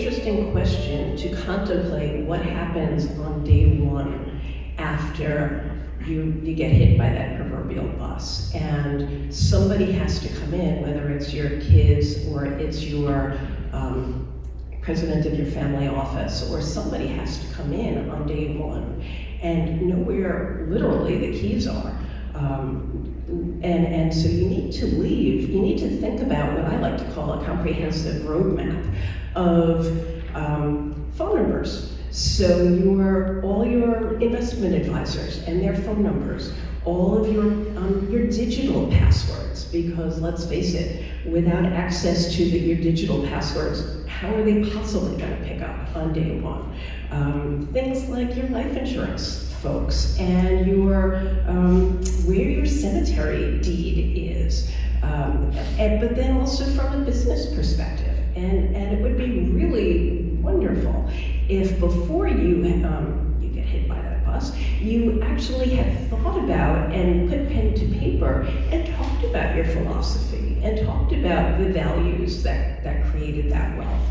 interesting question to contemplate what happens on day one after you get hit by that proverbial bus, and somebody has to come in, whether it's your kids or it's your president of your family office, or somebody has to come in on day one and know where literally the keys are. And so you need to leave, you need to think about what I like to call a comprehensive roadmap of phone numbers. So all your investment advisors and their phone numbers, all of your digital passwords, because let's face it, without access to your digital passwords, how are they possibly going to pick up on day one? Things like your life insurance folks and where your cemetery deed is, but then also from a business perspective. And it would be really wonderful if before you get hit by that bus, you actually had thought about and put pen to paper and talked about your philosophy and talked about the values that created that wealth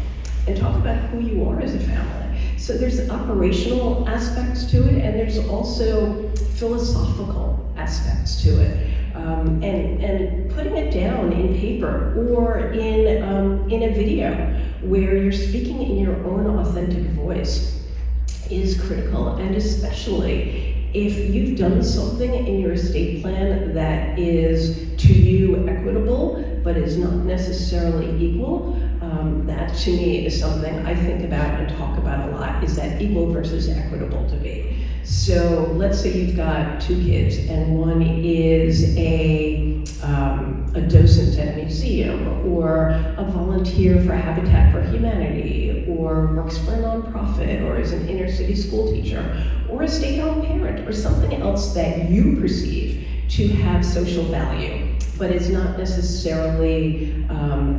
and talked about who you are as a family. So there's operational aspects to it, and there's also philosophical aspects to it. And putting it down in paper or in a video where you're speaking in your own authentic voice is critical, and especially if you've done something in your estate plan that is to you equitable but is not necessarily equal. That to me is something I think about and talk about a lot, is that equal versus equitable debate. So let's say you've got two kids and one is a docent at a museum, or a volunteer for Habitat for Humanity, or works for a nonprofit, or is an inner city school teacher, or a stay-at-home parent, or something else that you perceive to have social value, but is not necessarily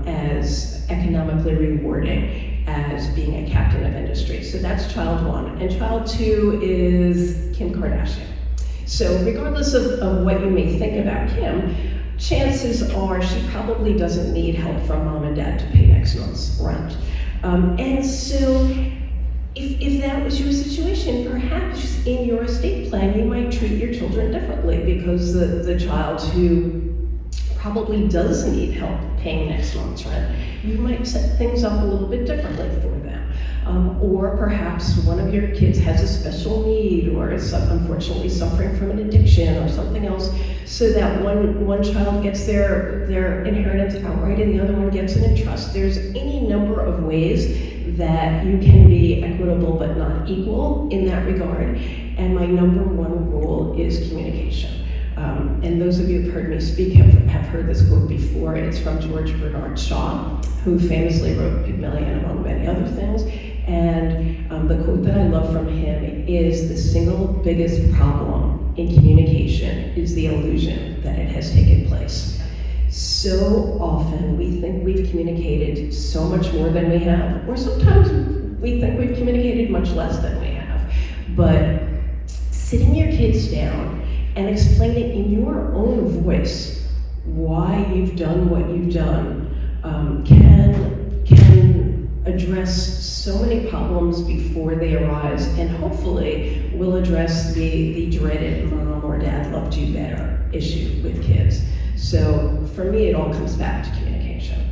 as economically rewarding as being a captain of industry. So that's child one. And child two is Kim Kardashian. So regardless of what you may think about Kim, chances are she probably doesn't need help from mom and dad to pay next month's rent. And so if that was your situation, perhaps in your estate plan, you might treat your children differently, because the child who probably does need help paying next month's rent, you might set things up a little bit differently for them. Or perhaps one of your kids has a special need, or is unfortunately suffering from an addiction or something else, so that one child gets their inheritance outright and the other one gets it in trust. There's any number of ways that you can be equitable but not equal in that regard. And my number one rule is communication. And those of you who've heard me speak have heard this quote before. It's from George Bernard Shaw, who famously wrote Pygmalion, among many other things. And the quote that I love from him is, the single biggest problem in communication is the illusion that it has taken place. So often we think we've communicated so much more than we have, or sometimes we think we've communicated much less than we have. But sitting your kids down and explaining in your own voice why you've done what you've done can address so many problems before they arise, and hopefully will address the dreaded mom or dad loved you better issue with kids. So for me, it all comes back to communication.